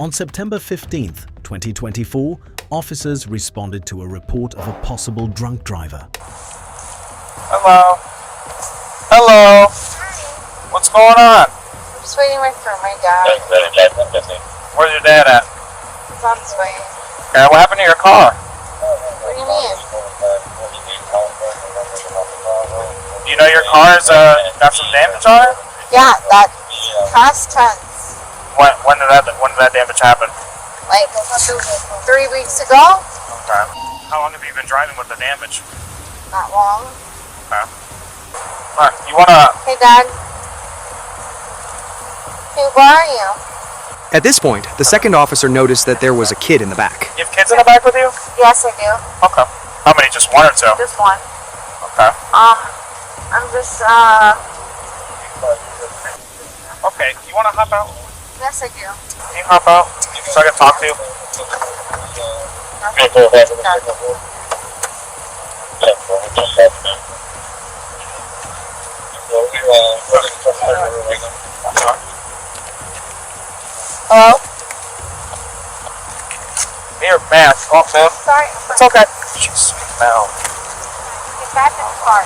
On September 15th, 2024, officers responded to a report of a possible drunk driver. Hello. Hello. Hi. What's going on? I'm just waiting for my dad. Where's your dad at? He's on his way. Okay, what happened to your car? What do you mean? Do you know your car's got some damage on it? Yeah, that past tense. When did that damage happen? Like 3 weeks ago? Okay. How long have you been driving with the damage? Not long. Okay. Alright, you wanna... Hey, Dad. Hey, where are you? At this point, the second officer noticed that there was a kid in the back. You have kids in the back with you? Yes, I do. Okay. How many? Just one or two? Just one. Okay. I'm just, Okay, you wanna hop out? Yes, I do. Can you hop out so I can talk to you? Hello? Here, man. Oh, man. Sorry. It's okay. Jeez, now. Get back in the car.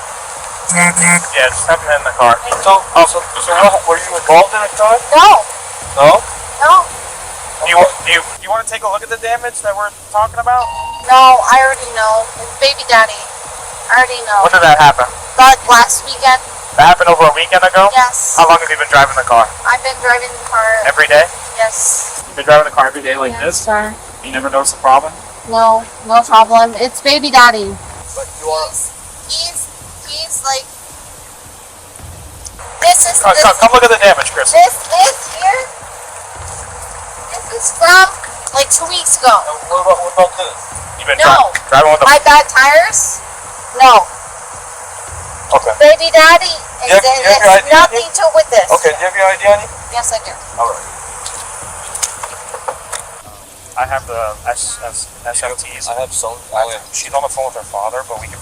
Yeah, just have it in the car. So what, were you involved in a car? No. No? No. Do you want to take a look at the damage that we're talking about? No, I already know. It's baby daddy. I already know. When did that happen? Like last weekend? That happened over a weekend ago? Yes. How long have you been driving the car? I've been driving the car. Every day? Yes. You've been driving the car every day like Yes, this? sir. You never noticed a problem? No, no problem. It's baby daddy. But you are... He's like... This is... Come look at the damage, Chris. This here... This is from like 2 weeks ago. What about this? You've been No. driving with the... My bad tires? No. Okay. Baby daddy Do you have your has ID nothing to do with this. Okay, do you have your ID on you? Yes, I do. Alright. I have the SMTs. I have some. She's on the phone with her father, but we can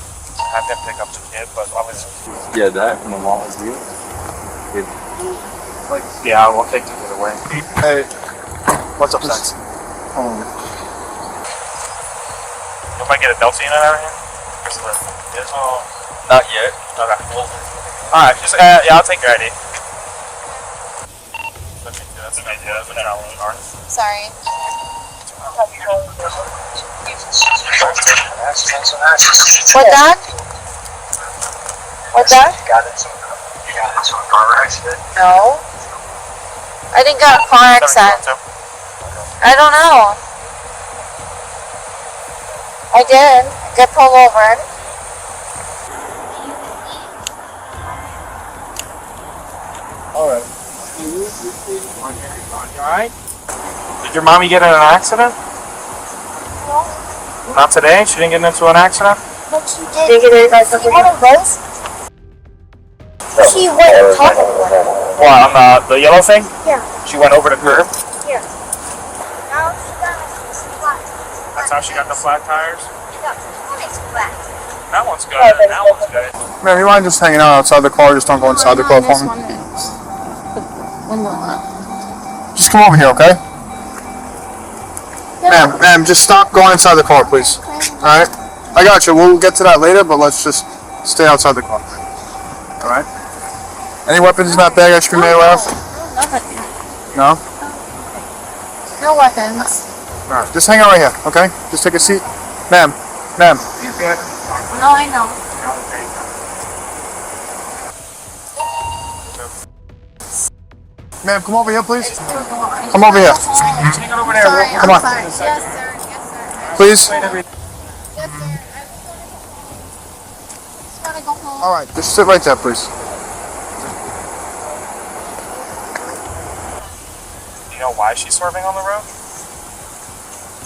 have him pick up the kid, but I was... Yeah, that my mom was you. Yeah, we'll take the kid away. Hey, What's up, Sex? hold on. You might get a Deltine and everything? Not yet. Okay. Alright, just, yeah, I'll take your ID. Sorry. What, Dad? What, Dad? You got into a car accident? No. I didn't get a car accident. I don't know. I did. Get pulled over. Alright. Alright? Did your mommy get in an accident? No. Not today? She didn't get into an accident? But she did. See one of those? She went on top of one. What, on the yellow thing? Yeah. She went over the curb? Here. Now she got flat. That's how she got the flat tires? Yeah, one is flat. That one's good. That one's good. Man, you mind just hanging out outside the car? Just don't go inside the car for me. Just come over here, okay? Ma'am, just stop going inside the car, please. Alright? I got you. We'll get to that later, but let's just stay outside the car. Alright? Any weapons in that bag I should be made aware of? No? No weapons. Alright, just hang out right here, okay? Just take a seat. Ma'am. No, I know. Ma'am, come over here, please. Come over here. Come on. Yes, sir. Yes, sir. Please. Yes, sir. I just want to go home. Alright, just sit right there, please. Do you know why she's swerving on the road?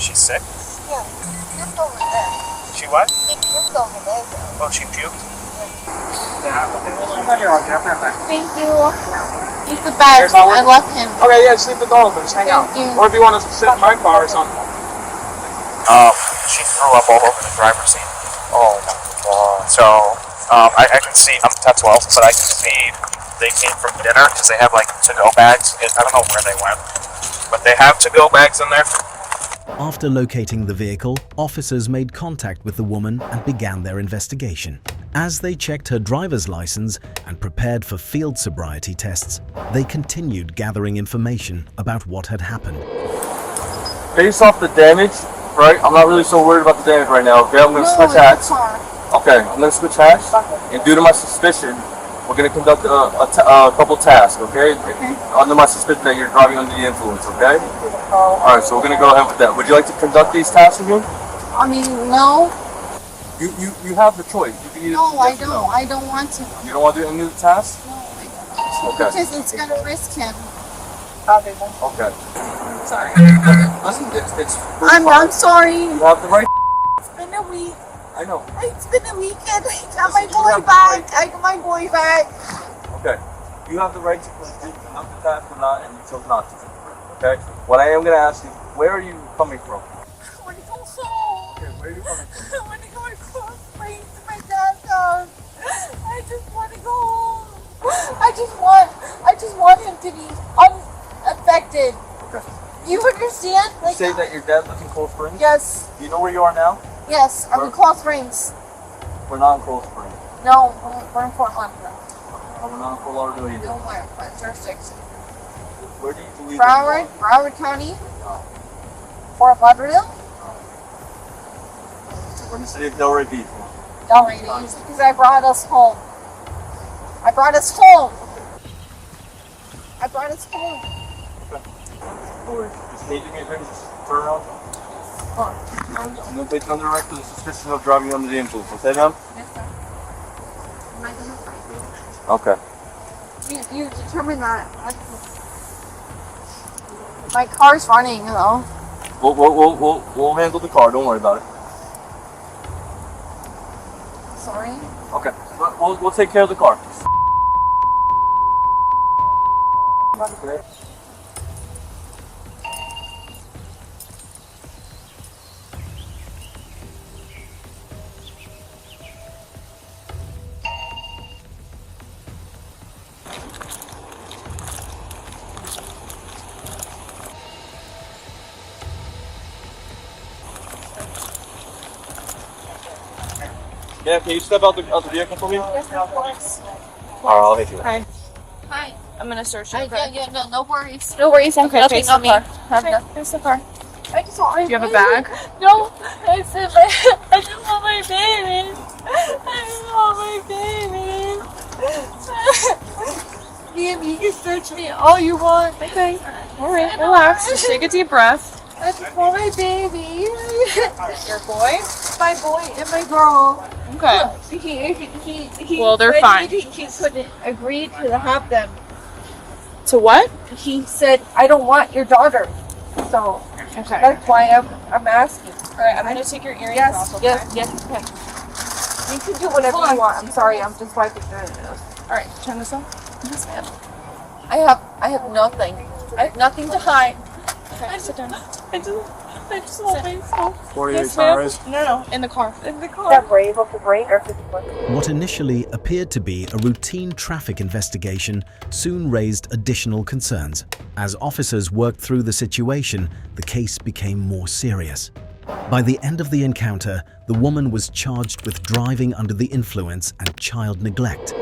She's sick? Yeah. He puked over there. She what? He puked over there. Oh, she puked? Thank you. He's the best. I love him. Okay, yeah, just leave the door open. Just hang out. Thank you. Or if you want to sit in my car or something. She threw up all over the driver's seat. Oh my god. So, I can see, I'm 10-12, but I can see they came from dinner because they have like to-go bags. I don't know where they went. but they have to-go bags in there. After locating the vehicle, officers made contact with the woman and began their investigation. As they checked her driver's license and prepared for field sobriety tests, they continued gathering information about what had happened. Based off the damage, right? I'm not really so worried about the damage right now. Okay, I'm gonna switch hats. Okay, I'm gonna switch hats, and due to my suspicion, we're gonna conduct a couple tasks. Okay? Under my suspicion that you're driving under the influence. Okay? All right, so we're gonna go ahead with that. Would you like to conduct these tasks with me? I mean, no. You have the choice. You can either No, I yes or don't. no. I don't want to. You don't want to do any of the tasks? No, I don't. Okay. Because it's gonna risk him. Okay. Sorry. Listen, it's I'm sorry. you have the right. It's been a week. I know. It's been a weekend. I got my You boy have the back. right. I got my boy back. Okay. You have the right to conduct the task or not, and you chose not to. Okay. What I am gonna ask you, where are you coming from? I want to go home. Okay, where are you coming from? I want to go across plains to my dad's house. I just want to go home. I just want him to be unaffected. Okay. You understand? You say that your dad lives in Cold Springs? Yes. Do you know where you are now? Yes. I'm in Cold Springs. We're not in Cold Springs. No, we're in Fort Lauderdale. No, we're not in Fort Lauderdale either. No, my jurisdiction. Where do you believe that you are? Broward County. Fort Lauderdale. We're in the city of Delray Beach. Delray Beach. Because I brought us home. I brought us home. I brought us home. Just need to get ready to turn around. I'm going to place you under arrest for the suspicion of driving under the influence. Okay, ma'am? Yes, sir. Am I gonna fight Okay. you determined that. My car's running though. We'll handle the car. Don't worry about it. Sorry. Okay. We'll take care of the car. Okay. Yeah, can you step out the vehicle for me? Yes, of course. Alright, I'll hit you. Hi. Hi. I'm gonna search you. No worries. No worries. Okay, Nothing face on me. me. Have nothing. Here's the car. I just want my Do you have a baby. bag? No, I said I just want my baby. I just want my baby. Liam, you can search me all you want. Okay. All right. Relax. Just take a deep breath. I just want my baby. Your boy? My boy and my girl. Okay. He Well, they're said fine. He couldn't agree to have them. To what? He said, I don't want your daughter. So Okay. that's why I'm asking. All right. I'm gonna take your earrings Yes, off. Okay? yes, okay. You can do whatever you want. I'm sorry, I'm just wiping through this. All right. Turn this off. Yes, ma'am. I have nothing. I have nothing to hide. Okay. Sit down. I just want myself. 48 Yes, ma'am. tires. No. In the car. In the car. That brave of the brain or 51? What initially appeared to be a routine traffic investigation soon raised additional concerns. As officers worked through the situation, the case became more serious. By the end of the encounter, the woman was charged with driving under the influence and child neglect.